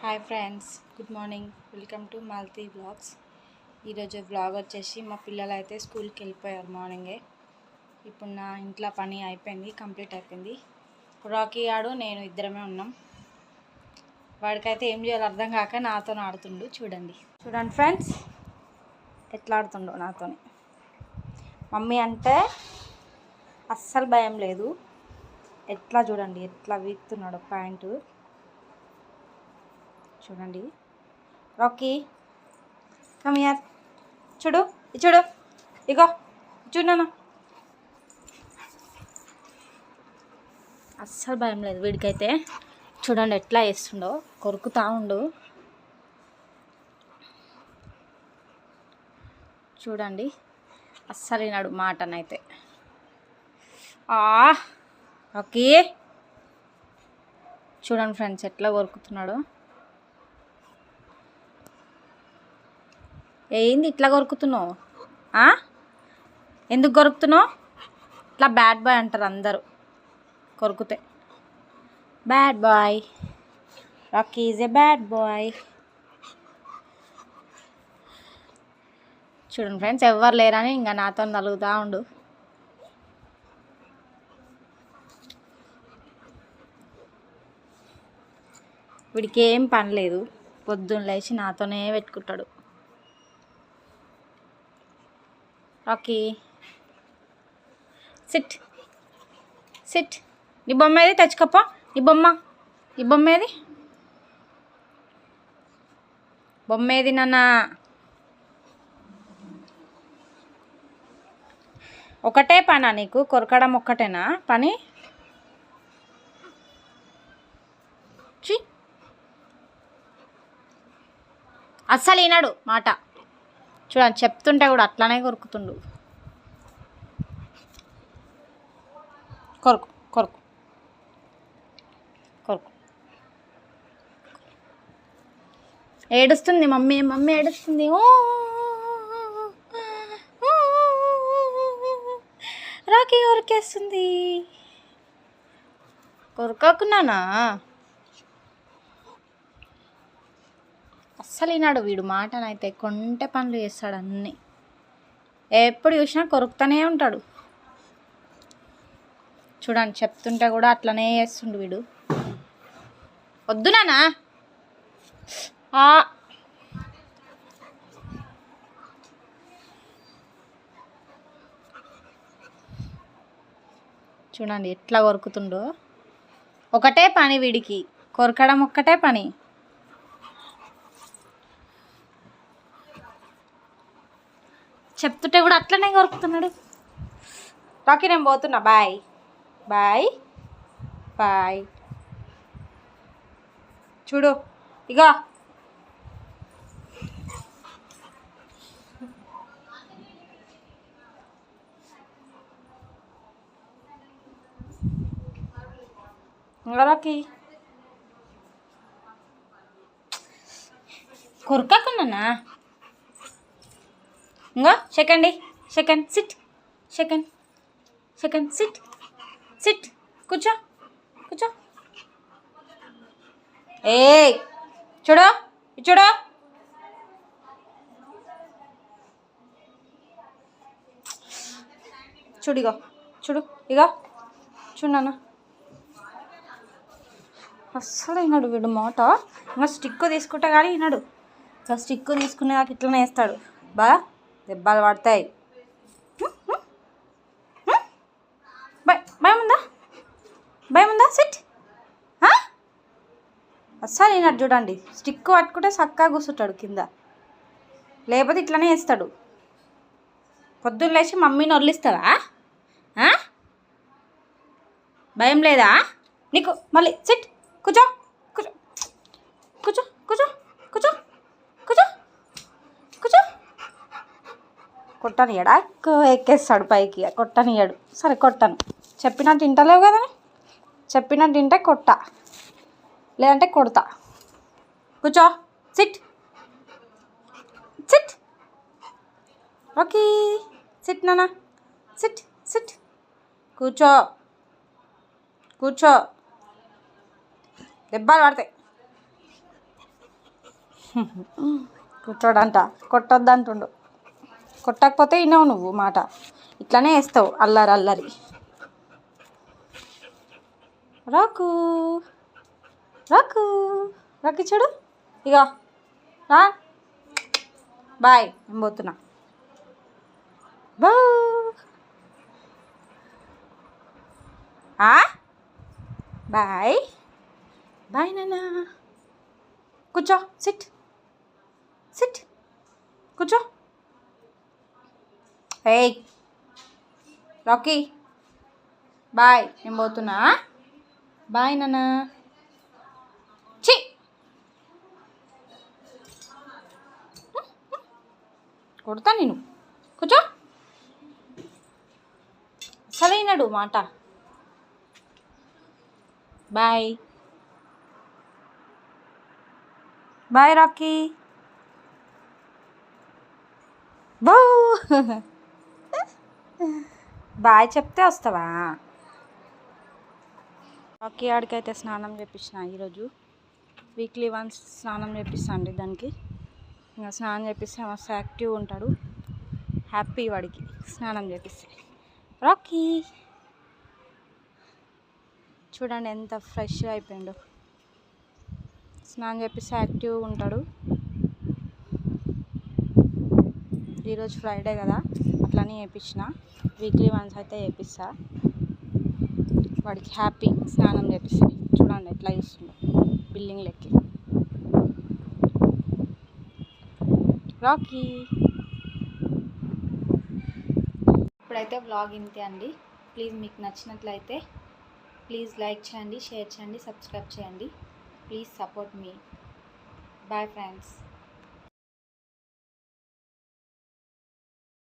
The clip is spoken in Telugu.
Hi friends, good morning. Welcome to Malti vlogs. ఈరోజు బ్లాగ్ వచ్చేసి మా పిల్లలు అయితే స్కూల్కి వెళ్ళిపోయారు మార్నింగే. ఇప్పుడు నా ఇంట్లో పని అయిపోయింది, కంప్లీట్ అయిపోయింది. రాకీ ఆడు నేను ఇద్దరమే ఉన్నాం. వాడికైతే ఏం చేయాలో అర్థం కాక నాతో ఆడుతుండు. చూడండి ఫ్రెండ్స్ ఎట్లా ఆడుతుండో నాతో. మమ్మీ అంటే అస్సలు భయం లేదు. ఎట్లా చూడండి ఎట్లా వీక్తున్నాడు ప్యాంటు. చూడండి రాకీ, కమ్ హియర్. చూడు ఇగో చూడనా. అస్సలు భయం లేదు వీడికైతే. చూడండి ఎట్లా వేస్తుండో, కొరుకుతా ఉండు. చూడండి అస్సలు వినాడు మాటనైతే. రాకీ చూడండి ఫ్రెండ్స్ ఎట్లా కొరుకుతున్నాడు. ఏంది ఇట్లా కొరుకుతున్నావు? ఎందుకు కొరుకుతున్నావు? ఇట్లా బ్యాడ్ బాయ్ అంటారు అందరూ కొరుకుతే. Bad boy, Rocky is a bad boy. చూడండి ఫ్రెండ్స్ ఎవ్వరు లేరని ఇంకా నాతో నలుగుతూ ఉండు. వీడికి ఏం పని లేదు, పొద్దున్న లేచి నాతోనే పెట్టుకుంటాడు. Rocky SIT. నీ బొమ్మ ఏది? తెచ్చుకోపో. నీ బొమ్మ ఏది నాన్న? ఒకటే పనా నీకు? కొరకడం ఒక్కటేనా పని? అస్సలు వినడు మాట. చూడండి చెప్తుంటే కూడా అట్లానే కొరుకుతుండు. కొరుకు ఏడుస్తుంది మమ్మీ ఏడుస్తుంది. రాకీ కొరికేస్తుంది. కొరకకున్నానా? అస్సలు వినాడు వీడు మాటనైతే. కొంటే పనులు చేస్తాడు అన్నీ. ఎప్పుడు చూసినా కొరుకుతూనే ఉంటాడు. చూడండి చెప్తుంటే కూడా అట్లనే చేస్తుండు వీడు. వద్దు నానా. చూడండి ఎట్లా కొరుకుతుండో. ఒకటే పని వీడికి, కొరకడం ఒక్కటే పని. చెప్తుంటే కూడా అట్లనే కొరుకుతున్నాడు. రాకీ నేను పోతున్నా. బాయ్. చూడు ఇగో రాకీ కొరకకున్నానా? ఇంకో సెకండ్ సిట్. కూర్చో. చూడు చూడు నాన్న. అస్సలు విన్నాడు వీడు మాట. ఇంకా స్టిక్ తీసుకుంటా కానీ విన్నాడు. ఇంకా స్టిక్ తీసుకునేదాకా ఇట్లనే వేస్తాడు. బాగా దెబ్బలు పడతాయి. భయం ఉందా? సిట్. అస్సలు విన్నాడు. చూడండి స్టిక్ పట్టుకుంటే చక్కగా కూర్చుంటాడు కింద, లేకపోతే ఇట్లనే వేస్తాడు. పొద్దున్న లేచి మమ్మీని వదిలిస్తావా? భయం లేదా నీకు? మళ్ళీ సిట్. కూర్చో. కొట్టనియడా? ఎక్కేస్తాడు పైకి. కొట్టనియడు. సరే కొట్టను. చెప్పినట్టు తింటలేవు కదా. చెప్పినట్టు తింటే కొట్ట, లేదంటే కొడతా. కూర్చో. సిట్. ఓకే సిట్ నాన్న. సిట్. కూర్చో. దెబ్బలు పడతాయి. కూర్చోడంట, కొట్టొద్దంటుండు. కొట్టకపోతే విన్నావు నువ్వు మాట, ఇట్లానే వేస్తావు అల్లరి అల్లరి. రాకు రాకు రాకి చూడు, ఇక రా. బాయ్, నేను పోతున్నా. బా బాయ్ బాయ్ నాన్న. కూర్చో, సిట్ సిట్, కూర్చో. ఏయ్ రాకీ, బాయ్, నేను పోతున్నా. బాయ్ నాన్న. చి కొడతా నేను. కూర్చో. అసలైనడు మాట. Bye bye Rocky. బో బాయ్ చెప్తే వస్తావా? రాకీ ఆడికైతే స్నానం చేపించిన ఈరోజు. వీక్లీ వన్స్ స్నానం చేపిస్తా అండి దానికి. ఇంకా స్నానం చేపిస్తే మస్తు యాక్టివ్ ఉంటాడు, హ్యాపీ వాడికి స్నానం చేపిస్తే. రాకీ చూడండి ఎంత ఫ్రెష్గా అయిపోయిండు. స్నానం చేపిస్తే యాక్టివ్గా ఉంటాడు. ఈరోజు ఫ్రైడే కదా, అట్లని చేయించిన. వీక్లీ వన్స్ అయితే చేపిస్తా. వాడికి హ్యాపీ స్నానం చేపిస్తే. చూడండి ఎట్లా చూస్తుందో బిల్డింగ్ లెక్కి. రాకీ. ఇప్పుడైతే వ్లాగ్ ఇంతే అండి. ప్లీజ్ మీకు నచ్చినట్లయితే ప్లీజ్ లైక్ చేయండి, షేర్ చేయండి, సబ్స్క్రైబ్ చేయండి. ప్లీజ్ సపోర్ట్ మీ. Bye friends.